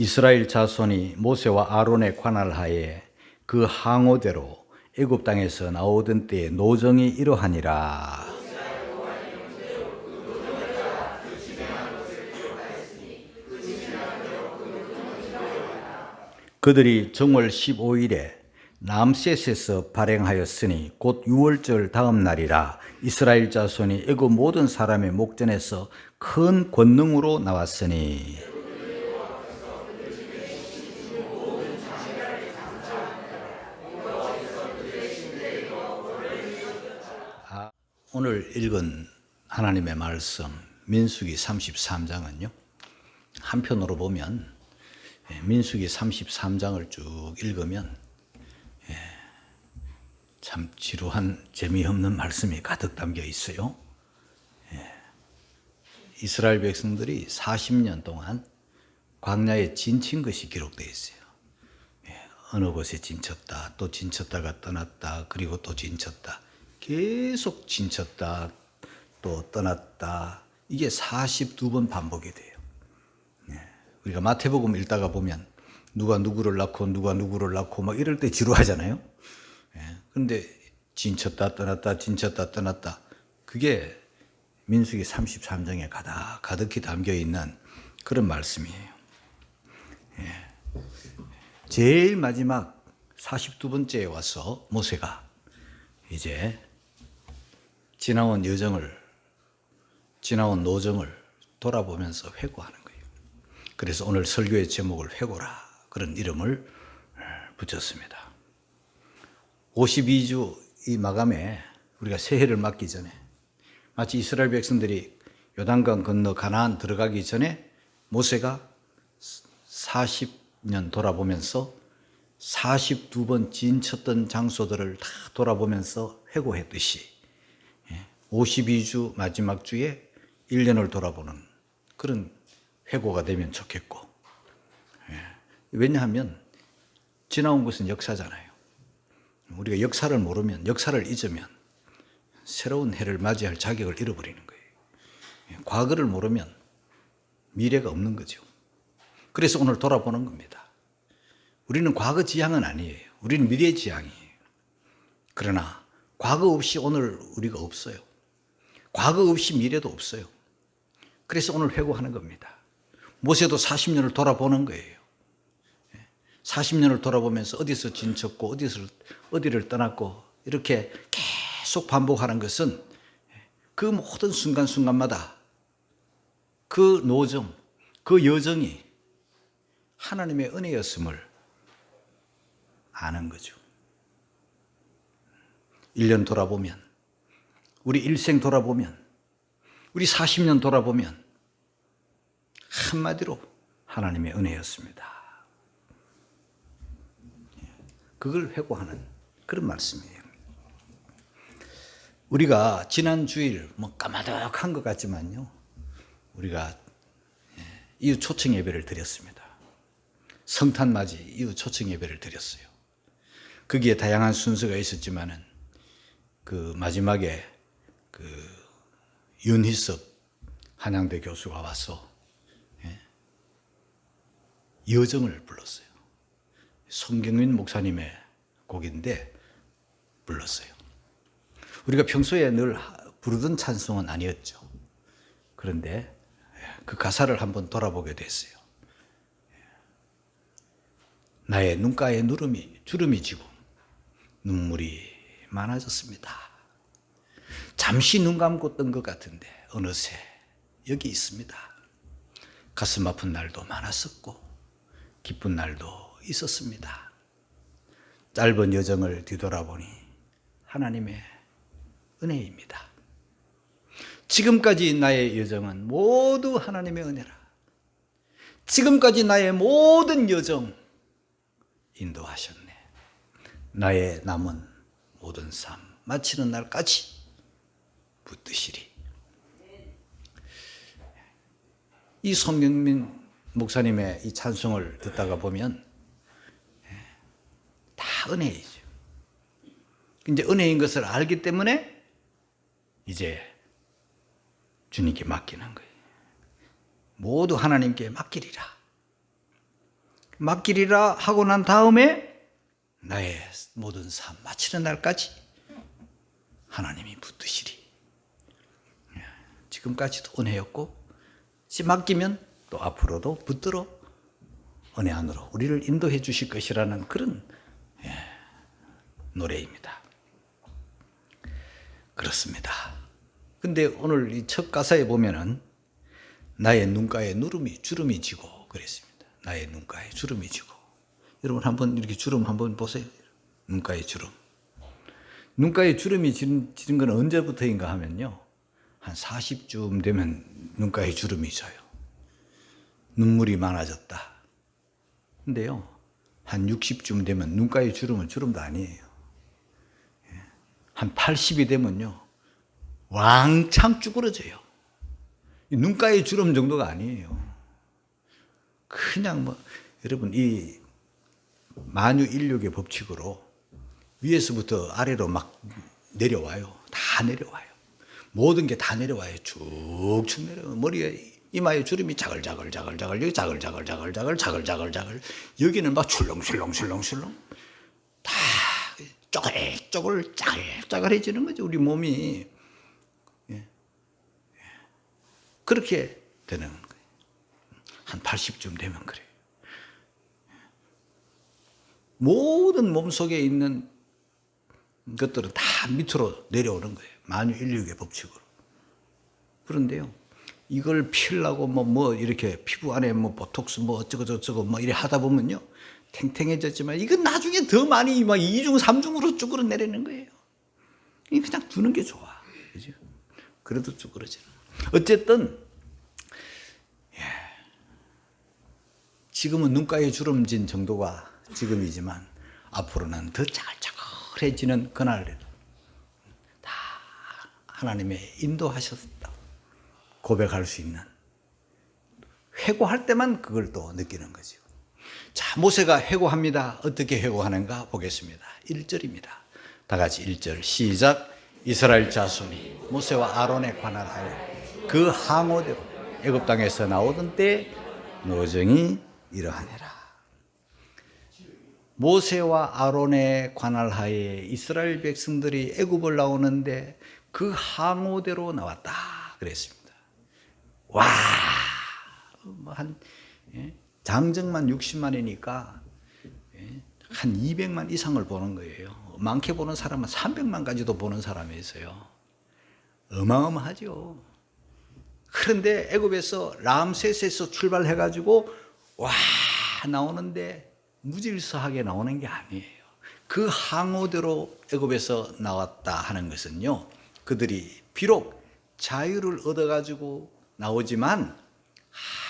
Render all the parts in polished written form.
이스라엘 자손이 모세와 아론의 관할 하에 그 항오대로 애굽 땅에서 나오던 때에 노정이 이러하니라. 그들이 정월 15일에 람셋에서 발행하였으니 곧 유월절 다음 날이라. 이스라엘 자손이 애굽 모든 사람의 목전에서 큰 권능으로 나왔으니 오늘 읽은 하나님의 말씀 민수기 33장은요, 한편으로 보면 민수기 33장을 쭉 읽으면 참 지루한 재미없는 말씀이 가득 담겨 있어요. 이스라엘 백성들이 40년 동안 광야에 진친 것이 기록되어 있어요. 어느 곳에 진쳤다, 또 진쳤다가 떠났다, 그리고 또 진쳤다. 계속 진쳤다, 또 떠났다. 이게 42번 반복이 돼요. 우리가 마태복음 읽다가 보면 누가 누구를 낳고 누가 누구를 낳고 막 이럴 때 지루하잖아요. 그런데 진쳤다 떠났다 진쳤다 떠났다, 그게 민수기 33장에 가득히 담겨 있는 그런 말씀이에요. 제일 마지막 42번째에 와서 모세가 이제 지나온 노정을 돌아보면서 회고하는 거예요. 그래서 오늘 설교의 제목을 회고라, 그런 이름을 붙였습니다. 52주 이 마감에 우리가 새해를 맞기 전에 마치 이스라엘 백성들이 요단강 건너 가나안 들어가기 전에 모세가 40년 돌아보면서 42번 진쳤던 장소들을 다 돌아보면서 회고했듯이 52주 마지막 주에 1년을 돌아보는 그런 회고가 되면 좋겠고, 왜냐하면 지나온 것은 역사잖아요. 우리가 역사를 모르면, 역사를 잊으면 새로운 해를 맞이할 자격을 잃어버리는 거예요. 과거를 모르면 미래가 없는 거죠. 그래서 오늘 돌아보는 겁니다. 우리는 과거 지향은 아니에요. 우리는 미래 지향이에요. 그러나 과거 없이 오늘 우리가 없어요. 과거 없이 미래도 없어요. 그래서 오늘 회고하는 겁니다. 모세도 40년을 돌아보는 거예요. 40년을 돌아보면서 어디서 진쳤고 어디를 떠났고 이렇게 계속 반복하는 것은 그 모든 순간순간마다 그 노정, 그 여정이 하나님의 은혜였음을 아는 거죠. 1년 돌아보면, 우리 일생 돌아보면, 우리 40년 돌아보면 한마디로 하나님의 은혜였습니다. 그걸 회고하는 그런 말씀이에요. 우리가 지난 주일 까마득한 것 같지만요, 우리가 이후 초청 예배를 드렸습니다. 성탄 맞이 이후 초청 예배를 드렸어요. 거기에 다양한 순서가 있었지만은 그 마지막에 그 윤희섭 한양대 교수가 와서 여정을 불렀어요. 송경민 목사님의 곡인데 불렀어요. 우리가 평소에 늘 부르던 찬송은 아니었죠. 그런데 그 가사를 한번 돌아보게 됐어요. 나의 눈가에 주름이 지고 눈물이 많아졌습니다. 잠시 눈 감고 뜬 것 같은데 어느새 여기 있습니다. 가슴 아픈 날도 많았었고 기쁜 날도 있었습니다. 짧은 여정을 뒤돌아보니 하나님의 은혜입니다. 지금까지 나의 여정은 모두 하나님의 은혜라. 지금까지 나의 모든 여정 인도하셨네. 나의 남은 모든 삶 마치는 날까지 붙드시리. 이 송경민 목사님의 이 찬송을 듣다가 보면 다 은혜이죠. 이제 은혜인 것을 알기 때문에 이제 주님께 맡기는 거예요. 모두 하나님께 맡기리라. 맡기리라 하고 난 다음에 나의 모든 삶 마치는 날까지 하나님이 붙드시리. 지금까지도 은혜였고 맡기면 또 앞으로도 붙들어 은혜 안으로 우리를 인도해 주실 것이라는 그런 노래입니다. 그렇습니다. 근데 오늘 이 첫 가사에 보면은 나의 눈가에 주름이 지고 그랬습니다. 나의 눈가에 주름이 지고. 여러분 한번 이렇게 주름 한번 보세요. 눈가에 주름. 눈가에 주름이 지는 건 언제부터인가 하면요. 한 40쯤 되면 눈가에 주름이 져요. 눈물이 많아졌다. 근데요. 한 60쯤 되면 눈가에 주름은 주름도 아니에요. 한 80이 되면요. 왕창 쭈그러져요. 눈가에 주름 정도가 아니에요. 그냥 여러분 이 만유인력의 법칙으로 위에서부터 아래로 막 내려와요. 다 내려와요. 모든 게 다 내려와요. 쭉쭉 내려와요. 머리에 이마에 주름이 자글자글 여기 자글자글 여기는 막 출렁출렁 다 짜글짜글해지는 거죠. 우리 몸이 그렇게 되는 거예요. 한 80쯤 되면 그래요. 모든 몸속에 있는 것들은 다 밑으로 내려오는 거예요. 만유인력의 법칙으로. 그런데요, 이걸 피우려고 이렇게 피부 안에 보톡스 어쩌고 이래 하다 보면요, 탱탱해졌지만 이건 나중에 더 많이 2중, 3중으로 쭈그러 내리는 거예요. 그냥 두는 게 좋아. 그죠? 그래도 쭈그러지는. 어쨌든, 지금은 눈가에 주름진 정도가 지금이지만 앞으로는 더 짜글짜글해지는 그날을 다 하나님의 인도하셨다 고백할 수 있는, 회고할 때만 그걸 또 느끼는 거죠. 자, 모세가 회고합니다. 어떻게 회고하는가 보겠습니다. 1절입니다. 다 같이 1절 시작. 이스라엘 자손이 모세와 아론에 관할하여 그 항오대로 애굽 땅에서 나오던 때 노정이 이러하니라. 모세와 아론의 관할하에 이스라엘 백성들이 애굽을 나오는데 그 항오대로 나왔다 그랬습니다. 와, 장정만 60만이니까 한 200만 이상을 보는 거예요. 많게 보는 사람은 300만까지도 보는 사람이 있어요. 어마어마하죠. 그런데 애굽에서 람세스에서 출발해가지고 와 나오는데 무질서하게 나오는 게 아니에요. 그 항오대로 애굽에서 나왔다 하는 것은요, 그들이 비록 자유를 얻어가지고 나오지만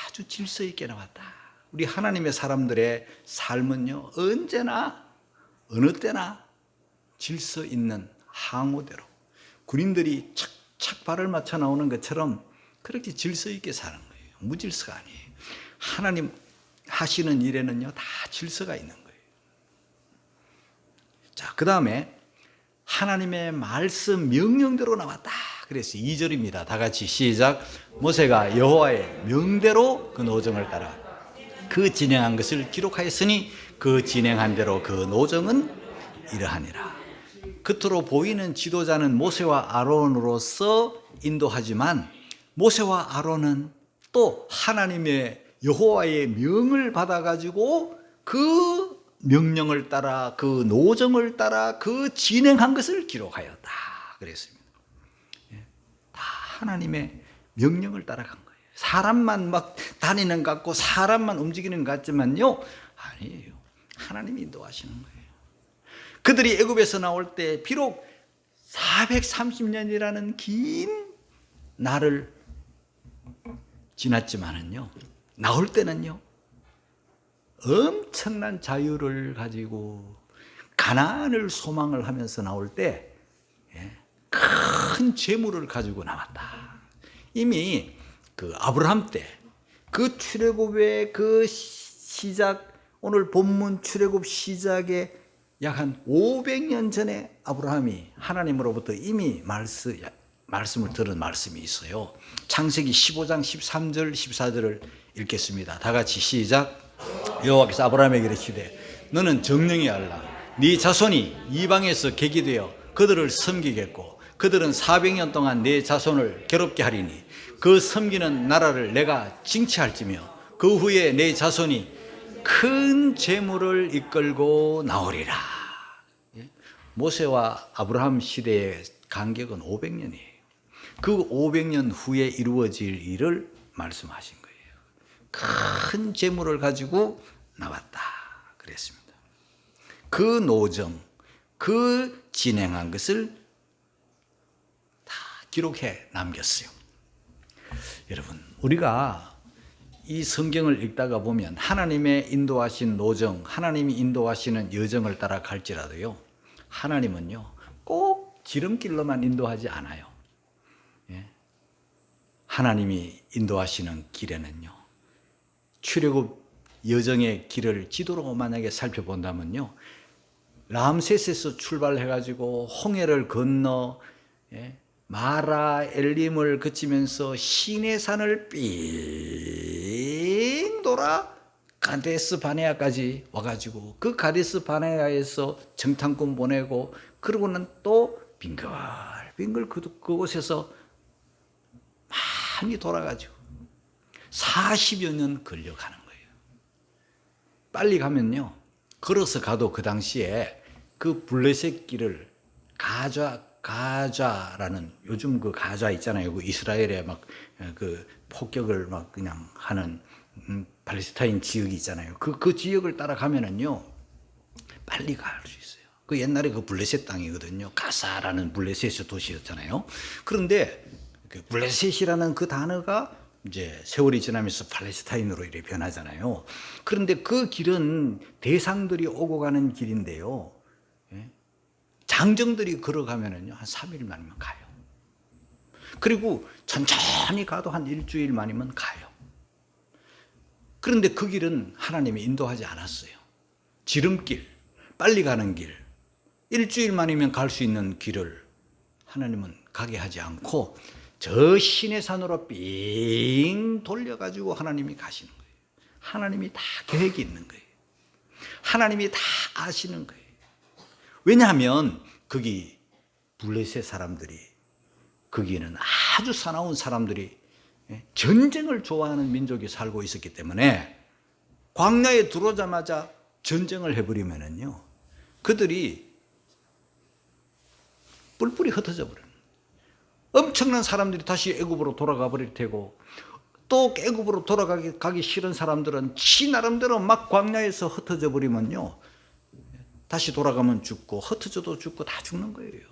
아주 질서 있게 나왔다. 우리 하나님의 사람들의 삶은요, 언제나 어느 때나 질서 있는 항오대로 군인들이 착착 발을 맞춰 나오는 것처럼 그렇게 질서 있게 사는 거예요. 무질서가 아니에요. 하나님 하시는 일에는요, 다 질서가 있는 거예요. 자, 그 다음에 하나님의 말씀 명령대로 나왔다. 그래서 2절입니다. 다 같이 시작. 모세가 여호와의 명대로 그 노정을 따라 그 진행한 것을 기록하였으니 그 진행한 대로 그 노정은 이러하니라. 겉으로 보이는 지도자는 모세와 아론으로서 인도하지만 모세와 아론은 또 하나님의 여호와의 명을 받아가지고 그 명령을 따라 그 노정을 따라 그 진행한 것을 기록하였다 그랬습니다. 다 하나님의 명령을 따라간 거예요. 사람만 막 다니는 것 같고 사람만 움직이는 것 같지만요, 아니에요. 하나님이 인도하시는 거예요. 그들이 애굽에서 나올 때 비록 430년이라는 긴 날을 지났지만은요, 나올 때는요, 엄청난 자유를 가지고 가나안을 소망을 하면서 나올 때 큰 재물을 가지고 나왔다. 이미 그 아브라함 때 그 출애굽의 그 시작, 오늘 본문 출애굽 시작에 약 한 500년 전에 아브라함이 하나님으로부터 이미 말씀을 들은 말씀이 있어요. 창세기 15장 13절 14절을 읽겠습니다. 다 같이 시작. 여호와께서 아브라함에게 이르시되 너는 정령이 알라. 네 자손이 이방에서 객이되어 그들을 섬기겠고 그들은 400년 동안 내 자손을 괴롭게 하리니 그 섬기는 나라를 내가 징치할지며 그 후에 내 자손이 큰 재물을 이끌고 나오리라. 모세와 아브라함 시대의 간격은 500년이에요. 그 500년 후에 이루어질 일을 말씀하신 거예요. 큰 재물을 가지고 나왔다 그랬습니다. 그 노정, 그 진행한 것을 다 기록해 남겼어요. 여러분, 우리가 이 성경을 읽다가 보면 하나님의 인도하신 노정, 하나님이 인도하시는 여정을 따라 갈지라도요, 하나님은요 꼭 지름길로만 인도하지 않아요. 하나님이 인도하시는 길에는요, 출애굽 여정의 길을 지도로 만약에 살펴본다면요, 람세스에서 출발해가지고 홍해를 건너 마라 엘림을 거치면서 시내산을 삥 돌아 가데스 바네아까지 와가지고 그 가데스 바네아에서 정탐꾼 보내고 그러고는 또 빙글빙글 그곳에서 많이 돌아가지고 40여 년 걸려가는 거예요. 빨리 가면요, 걸어서 가도 그 당시에 그 블레셋 길을 가좌라는, 요즘 그 가좌 있잖아요. 그 이스라엘에 막 그 폭격을 막 그냥 하는 팔레스타인 지역이 있잖아요. 그 지역을 따라가면은요, 빨리 갈 수 있어요. 그 옛날에 그 블레셋 땅이거든요. 가사라는 블레셋의 도시였잖아요. 그런데 그 블레셋이라는 그 단어가 이제 세월이 지나면서 팔레스타인으로 이렇게 변하잖아요. 그런데 그 길은 대상들이 오고 가는 길인데요, 장정들이 걸어가면은요, 한 3일 만이면 가요. 그리고 천천히 가도 한 일주일 만이면 가요. 그런데 그 길은 하나님이 인도하지 않았어요. 지름길, 빨리 가는 길, 일주일 만이면 갈 수 있는 길을 하나님은 가게 하지 않고 저 시내산으로 삥 돌려가지고 하나님이 가시는 거예요. 하나님이 다 계획이 있는 거예요. 하나님이 다 아시는 거예요. 왜냐하면 거기 블레셋 사람들이, 거기에는 아주 사나운 사람들이 전쟁을 좋아하는 민족이 살고 있었기 때문에 광야에 들어오자마자 전쟁을 해버리면은요, 그들이 뿔뿔이 흩어져 버려요. 엄청난 사람들이 다시 애굽으로 돌아가 버릴 테고, 또 애굽으로 돌아가기 싫은 사람들은 지 나름대로 막 광야에서 흩어져 버리면요, 다시 돌아가면 죽고 흩어져도 죽고 다 죽는 거예요.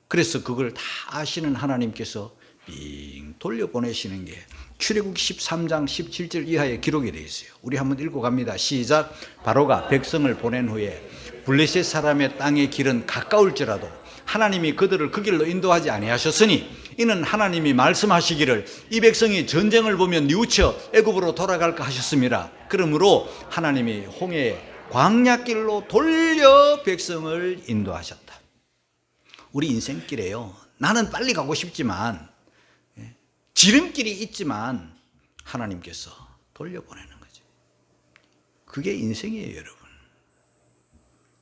그래서 그걸 다 아시는 하나님께서 빙 돌려보내시는 게 출애굽 13장 17절 이하에 기록이 되어 있어요. 우리 한번 읽어갑니다. 시작. 바로가 백성을 보낸 후에 블레셋 사람의 땅의 길은 가까울지라도 하나님이 그들을 그 길로 인도하지 아니하셨으니 이는 하나님이 말씀하시기를 이 백성이 전쟁을 보면 뉘우쳐 애굽으로 돌아갈까 하셨습니다. 그러므로 하나님이 홍해에 광야길로 돌려 백성을 인도하셨다. 우리 인생길에요, 나는 빨리 가고 싶지만, 지름길이 있지만 하나님께서 돌려보내는 거죠. 그게 인생이에요, 여러분.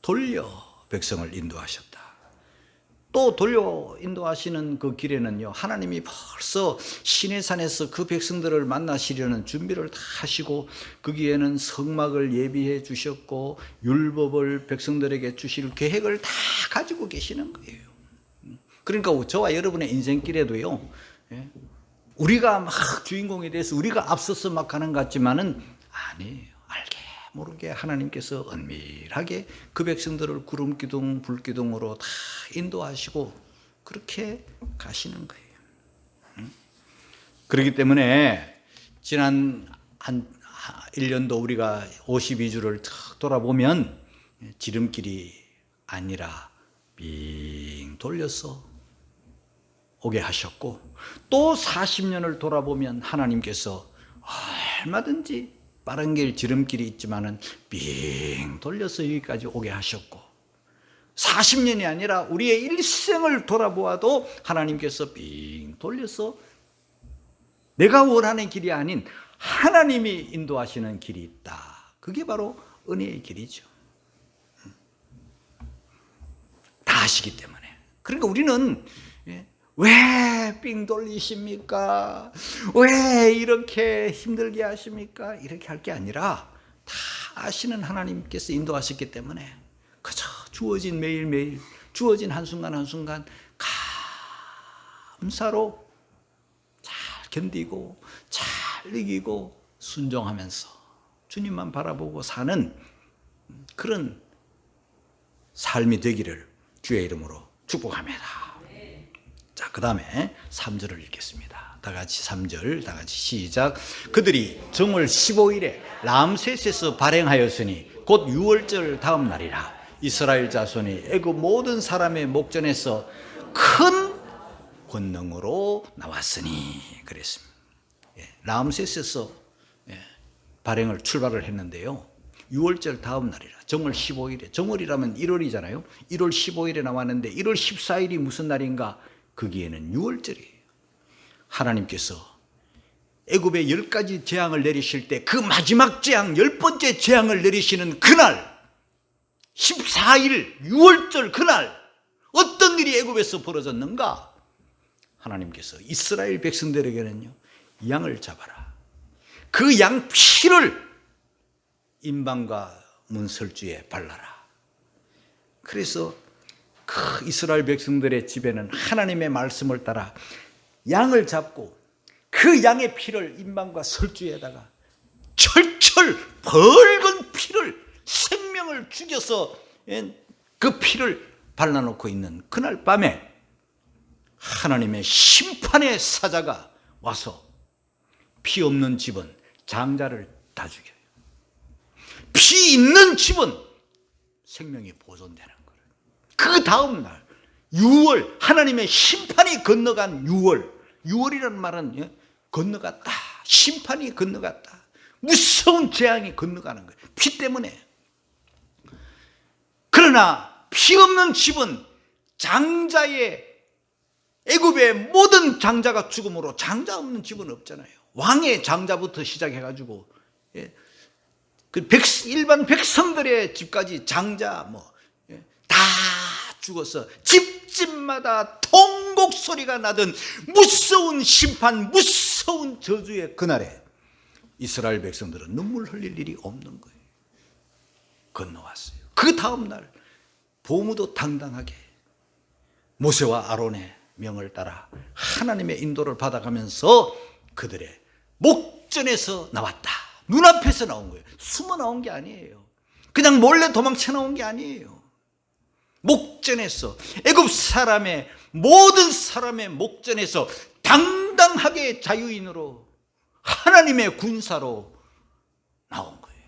돌려 백성을 인도하셨다. 또 돌려 인도하시는 그 길에는요, 하나님이 벌써 시내산에서 그 백성들을 만나시려는 준비를 다 하시고 거기에는 성막을 예비해 주셨고 율법을 백성들에게 주실 계획을 다 가지고 계시는 거예요. 그러니까 저와 여러분의 인생길에도요, 우리가 막 주인공이 돼서 우리가 앞서서 막 가는 것 같지만은 아니에요. 알게 모르게 하나님께서 은밀하게 그 백성들을 구름 기둥 불기둥으로 다 인도하시고 그렇게 가시는 거예요. 그렇기 때문에 지난 한 1년도 우리가 52주를 탁 돌아보면 지름길이 아니라 빙 돌려서 오게 하셨고, 또 40년을 돌아보면 하나님께서 얼마든지 빠른 길 지름길이 있지만은 빙 돌려서 여기까지 오게 하셨고, 40년이 아니라 우리의 일생을 돌아보아도 하나님께서 빙 돌려서 내가 원하는 길이 아닌 하나님이 인도하시는 길이 있다. 그게 바로 은혜의 길이죠. 다 아시기 때문에. 그러니까 우리는 왜 삥 돌리십니까? 왜 이렇게 힘들게 하십니까? 이렇게 할 게 아니라 다 아시는 하나님께서 인도하셨기 때문에 그저 주어진 매일매일 주어진 한순간 한순간 감사로 잘 견디고 잘 이기고 순종하면서 주님만 바라보고 사는 그런 삶이 되기를 주의 이름으로 축복합니다. 자, 그 다음에 3절을 읽겠습니다. 다 같이 3절, 다 같이 시작. 그들이 정월 15일에 람세스에서 발행하였으니 곧 6월절 다음 날이라. 이스라엘 자손이 애굽 모든 사람의 목전에서 큰 권능으로 나왔으니 그랬습니다. 람세스에서 발행을 출발을 했는데요. 6월절 다음 날이라. 정월 15일에. 정월이라면 1월이잖아요. 1월 15일에 나왔는데 1월 14일이 무슨 날인가? 거기에는 6월절이에요. 하나님께서 애굽에 10가지 재앙을 내리실 때 그 마지막 재앙, 10번째 재앙을 내리시는 그날 14일 6월절 그날 어떤 일이 애굽에서 벌어졌는가? 하나님께서 이스라엘 백성들에게는요, 양을 잡아라. 그 양 피를 임방과 문설주에 발라라. 그래서 그 이스라엘 백성들의 집에는 하나님의 말씀을 따라 양을 잡고 그 양의 피를 임방과 설주에다가 철철 붉은 피를 생명을 죽여서 그 피를 발라놓고 있는 그날 밤에 하나님의 심판의 사자가 와서 피 없는 집은 장자를 다 죽여요. 피 있는 집은 생명이 보존되는 거예요. 그 다음 날 6월 하나님의 심판이 건너간 6월이라는 말은 건너갔다. 심판이 건너갔다. 무서운 재앙이 건너가는 거예요. 피 때문에. 그러나 피 없는 집은 장자의 애굽의 모든 장자가 죽음으로 장자 없는 집은 없잖아요. 왕의 장자부터 시작해가지고 그 일반 백성들의 집까지 장자 다 죽어서 집집마다 통곡 소리가 나던 무서운 심판, 무서운 저주의 그날에 이스라엘 백성들은 눈물 흘릴 일이 없는 거예요. 건너왔어요. 그 다음 날 보무도 당당하게 모세와 아론의 명을 따라 하나님의 인도를 받아가면서 그들의 목전에서 나왔다. 눈앞에서 나온 거예요. 숨어 나온 게 아니에요. 그냥 몰래 도망쳐 나온 게 아니에요. 목전에서 애굽 사람의 모든 사람의 목전에서 당당하게 자유인으로 하나님의 군사로 나온 거예요.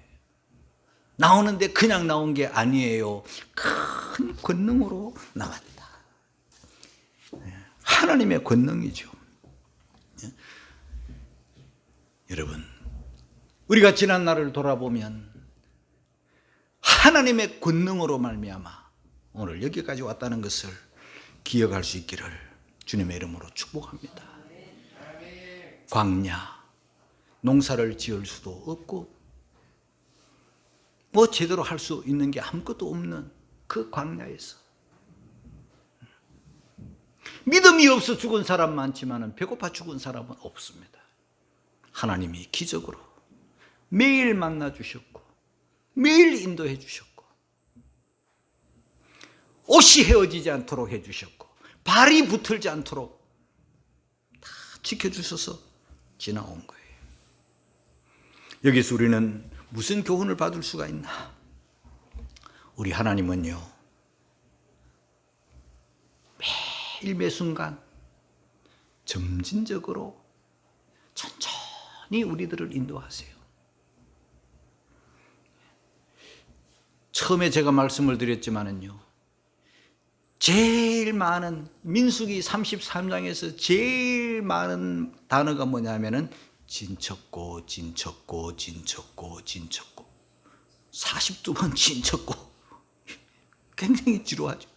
나오는데 그냥 나온 게 아니에요. 큰 권능으로 나왔다. 하나님의 권능이죠. 여러분, 우리가 지난 날을 돌아보면 하나님의 권능으로 말미암아 오늘 여기까지 왔다는 것을 기억할 수 있기를 주님의 이름으로 축복합니다. 광야, 농사를 지을 수도 없고 뭐 제대로 할 수 있는 게 아무것도 없는 그 광야에서 믿음이 없어 죽은 사람 많지만 배고파 죽은 사람은 없습니다. 하나님이 기적으로 매일 만나 주셨고 매일 인도해 주셨고 옷이 헤어지지 않도록 해 주셨고 발이 붙들지 않도록 다 지켜주셔서 지나온 거예요. 여기서 우리는 무슨 교훈을 받을 수가 있나? 우리 하나님은요, 매일 매순간 점진적으로 천천히 우리들을 인도하세요. 처음에 제가 말씀을 드렸지만은요, 제일 많은 민수기 33장에서 제일 많은 단어가 뭐냐면은 진쳤고 진쳤고 진쳤고 진쳤고 42번 진쳤고 굉장히 지루하죠.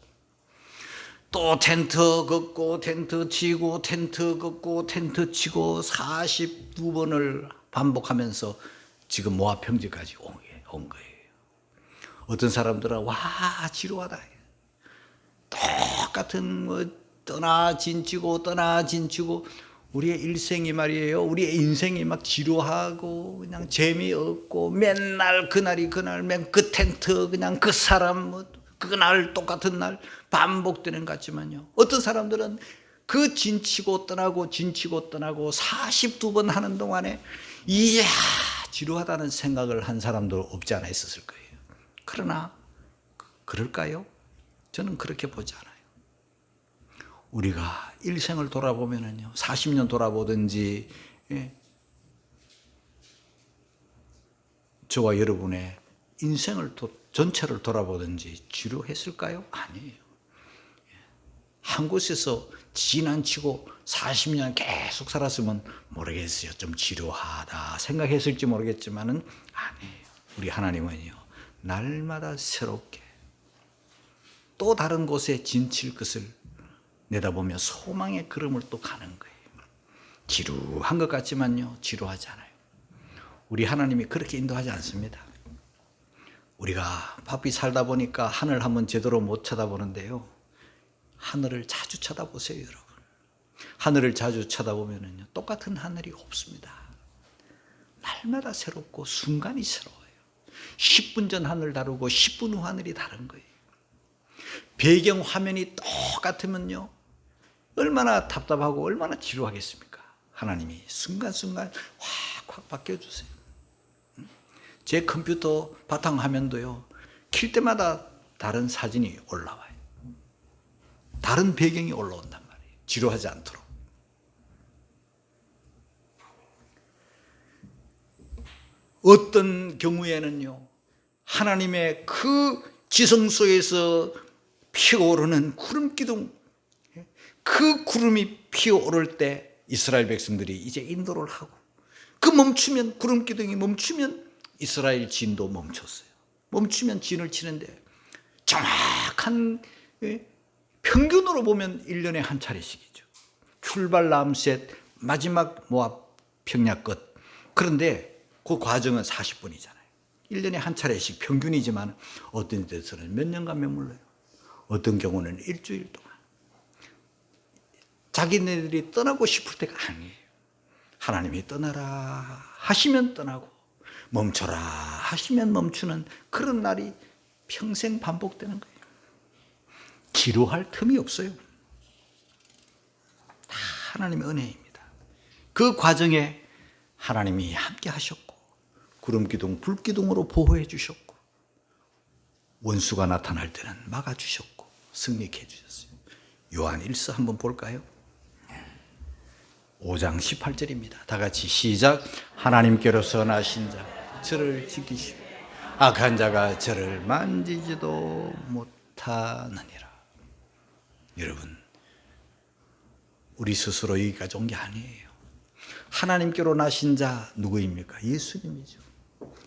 또 텐트 걷고 텐트 치고 텐트 걷고 텐트 치고 42번을 반복하면서 지금 모압 평지까지 온 거예요. 어떤 사람들은 와 지루하다. 똑같은 떠나 진치고 우리의 일생이 말이에요. 우리의 인생이 막 지루하고 그냥 재미없고 맨날 그날 맨 그 텐트 그냥 그 사람 그날 똑같은 날 반복되는 것 같지만요. 어떤 사람들은 그 진치고 떠나고 42번 하는 동안에 이야 지루하다는 생각을 한 사람도 없지 않아 있었을 거예요. 그러나 그럴까요? 저는 그렇게 보지 않아요. 우리가 일생을 돌아보면은요, 40년 돌아보든지, 저와 여러분의 인생을 전체를 돌아보든지 지루했을까요? 아니에요. 한 곳에서 지난치고 40년 계속 살았으면 모르겠어요. 좀 지루하다 생각했을지 모르겠지만은 아니에요. 우리 하나님은요, 날마다 새롭게 또 다른 곳에 진칠 것을 내다보며 소망의 걸음을 또 가는 거예요. 지루한 것 같지만요, 지루하지 않아요. 우리 하나님이 그렇게 인도하지 않습니다. 우리가 바삐 살다 보니까 하늘 한번 제대로 못 쳐다보는데요. 하늘을 자주 쳐다보세요, 여러분. 하늘을 자주 쳐다보면요, 똑같은 하늘이 없습니다. 날마다 새롭고 순간이 새로워요. 10분 전 하늘 다르고 10분 후 하늘이 다른 거예요. 배경 화면이 똑같으면요, 얼마나 답답하고 얼마나 지루하겠습니까? 하나님이 순간순간 확 바뀌어주세요. 제 컴퓨터 바탕화면도요, 킬 때마다 다른 사진이 올라와요. 다른 배경이 올라온단 말이에요. 지루하지 않도록. 어떤 경우에는요, 하나님의 그 지성소에서 피어오르는 구름 기둥, 그 구름이 피어오를 때 이스라엘 백성들이 이제 인도를 하고, 그 멈추면, 구름 기둥이 멈추면 이스라엘 진도 멈췄어요. 멈추면 진을 치는데 정확한, 평균으로 보면 1년에 한 차례씩이죠. 출발 람셋, 마지막 모압 평야 끝. 그런데 그 과정은 40분이잖아요. 1년에 한 차례씩 평균이지만 어떤 데서는 몇 년간 머물러요. 어떤 경우는 일주일 동안. 자기네들이 떠나고 싶을 때가 아니에요. 하나님이 떠나라 하시면 떠나고 멈춰라 하시면 멈추는 그런 날이 평생 반복되는 거예요. 지루할 틈이 없어요. 다 하나님의 은혜입니다. 그 과정에 하나님이 함께 하셨고, 구름기둥, 불기둥으로 보호해 주셨고, 원수가 나타날 때는 막아주셨고, 승리케 해주셨어요. 요한 1서 한번 볼까요? 5장 18절입니다. 다 같이 시작. 하나님께로서 나신 자, 저를 지키시고 악한 자가 저를 만지지도 못하느니라. 여러분, 우리 스스로 여기까지 온 게 아니에요. 하나님께로 나신 자 누구입니까? 예수님이죠.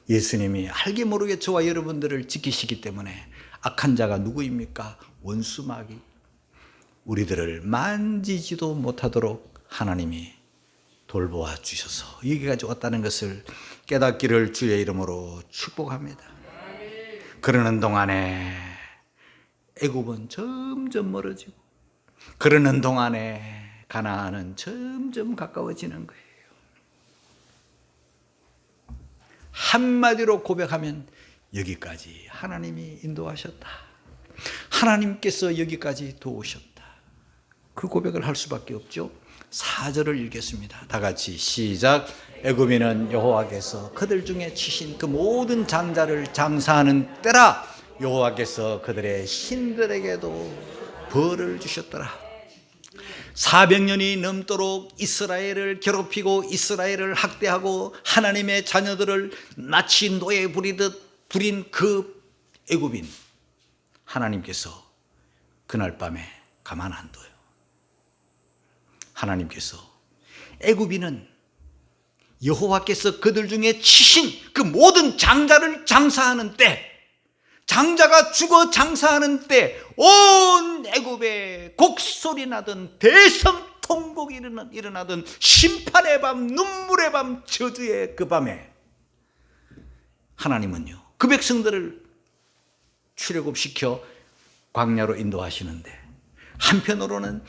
예수님이 알게 모르게 저와 여러분들을 지키시기 때문에 악한 자가 누구입니까? 원수 마귀. 우리들을 만지지도 못하도록 하나님이 돌보아 주셔서 여기까지 왔다는 것을 깨닫기를 주의 이름으로 축복합니다. 그러는 동안에 애굽은 점점 멀어지고, 그러는 동안에 가나안은 점점 가까워지는 거예요. 한마디로 고백하면 여기까지 하나님이 인도하셨다. 하나님께서 여기까지 도우셨다. 그 고백을 할 수밖에 없죠. 4절을 읽겠습니다. 다 같이 시작. 애굽인은 여호와께서 그들 중에 치신 그 모든 장자를 장사하는 때라. 여호와께서 그들의 신들에게도 벌을 주셨더라. 400년이 넘도록 이스라엘을 괴롭히고 이스라엘을 학대하고 하나님의 자녀들을 마치 노예 부리듯 부린 그 애굽인, 하나님께서 그날 밤에 가만 안 둬요. 하나님께서 애굽인은 여호와께서 그들 중에 치신 그 모든 장자를 장사하는 때, 장자가 죽어 장사하는 때 온 애굽에 곡소리 나던 대성통곡이 일어나던 심판의 밤, 눈물의 밤, 저주의 그 밤에 하나님은요 그 백성들을 출애굽시켜 광야로 인도하시는데, 한편으로는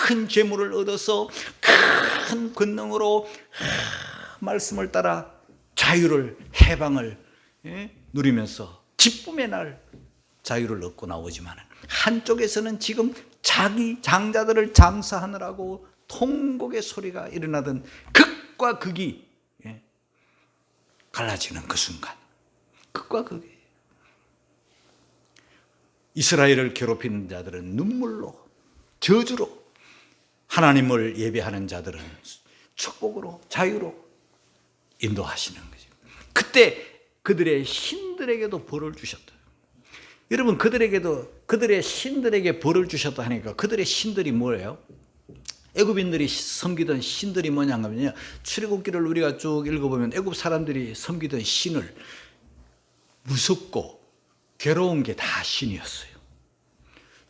큰 재물을 얻어서 큰 권능으로 말씀을 따라 자유를, 해방을 누리면서 기쁨의 날 자유를 얻고 나오지만, 한쪽에서는 지금 자기 장자들을 장사하느라고 통곡의 소리가 일어나던 극과 극이 갈라지는 그 순간, 극과 극이. 이스라엘을 괴롭히는 자들은 눈물로, 저주로, 하나님을 예배하는 자들은 축복으로, 자유로 인도하시는 거죠. 그때 그들의 신들에게도 벌을 주셨다. 여러분, 그들의 신들에게 벌을 주셨다 하니까 그들의 신들이 뭐예요? 애굽인들이 섬기던 신들이 뭐냐 하면요, 출애굽기를 우리가 쭉 읽어보면 애굽 사람들이 섬기던 신을 무섭고 괴로운 게 다 신이었어요.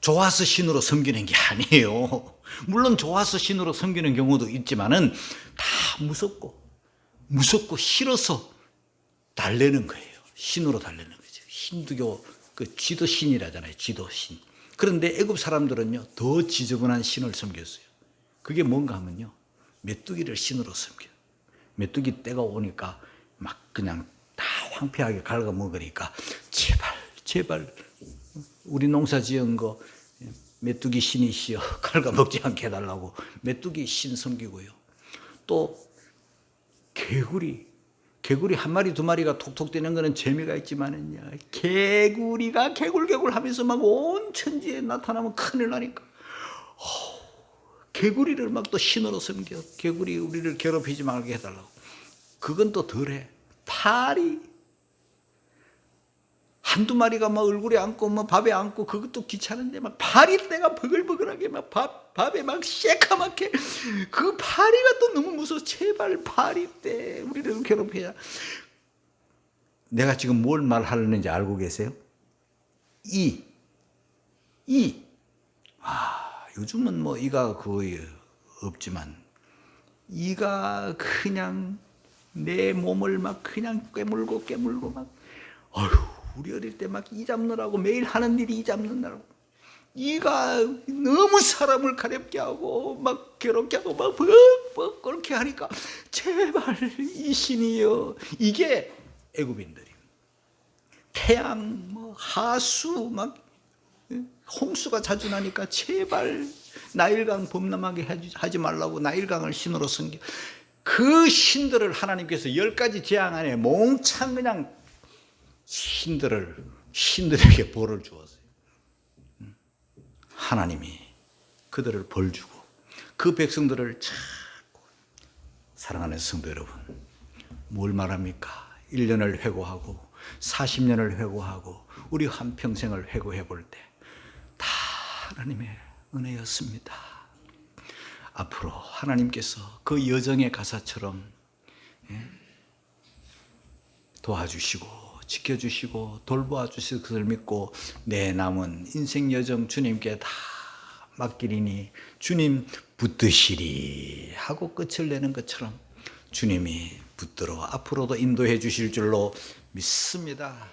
좋아서 신으로 섬기는 게 아니에요. 물론 좋아서 신으로 섬기는 경우도 있지만은 다 무섭고 싫어서 달래는 거예요. 신으로 달래는 거죠. 힌두교 그 쥐도신이라잖아요. 쥐도신. 그런데 애굽 사람들은요, 더 지저분한 신을 섬겼어요. 그게 뭔가 하면요, 메뚜기를 신으로 섬겨요. 메뚜기 때가 오니까 막 그냥 다 황폐하게 갉아먹으니까 제발 우리 농사 지은 거 메뚜기 신이시여 갉아먹지 않게 해달라고 메뚜기 신 섬기고요. 또 개구리 한 마리 두 마리가 톡톡 뛰는 거는 재미가 있지만은요, 개구리가 개굴개굴 하면서 막 온 천지에 나타나면 큰일 나니까 개구리를 막 또 신으로 섬겨. 개구리 우리를 괴롭히지 말게 해달라고. 그건 또 덜해. 파리 한두 마리가 막 얼굴에 앉고 뭐 밥에 앉고 그것도 귀찮은데 막 파리떼가 버글버글하게 막 밥에 막 새카맣게, 그 파리가 또 너무 무서워. 제발 파리떼 우리를 괴롭혀야. 내가 지금 뭘 말하려는지 알고 계세요? 요즘은 뭐 이가 거의 없지만 이가 그냥 내 몸을 막 그냥 깨물고 막, 우리 어릴 때 막 이 잡느라고 매일 하는 일이 이 잡느라고, 이가 너무 사람을 가렵게 하고 막 괴롭게 하고 막 벅벅 그렇게 하니까 제발 이 신이여. 이게 애굽인들이 태양 뭐 하수 막 홍수가 자주 나니까 제발 나일강 범람하게 하지 말라고 나일강을 신으로 섬겨. 그 신들을 하나님께서 10가지 재앙 안에 몽창 그냥 신들에게 벌을 주었어요. 하나님이 그들을 벌 주고 그 백성들을 자꾸. 사랑하는 성도 여러분, 뭘 말합니까? 1년을 회고하고 40년을 회고하고 우리 한평생을 회고해 볼 때 다 하나님의 은혜였습니다. 앞으로 하나님께서 그 여정의 가사처럼 도와주시고 지켜주시고 돌보아 주실 것을 믿고 내 남은 인생 여정 주님께 다 맡기리니 주님 붙드시리 하고 끝을 내는 것처럼 주님이 붙들어 앞으로도 인도해 주실 줄로 믿습니다.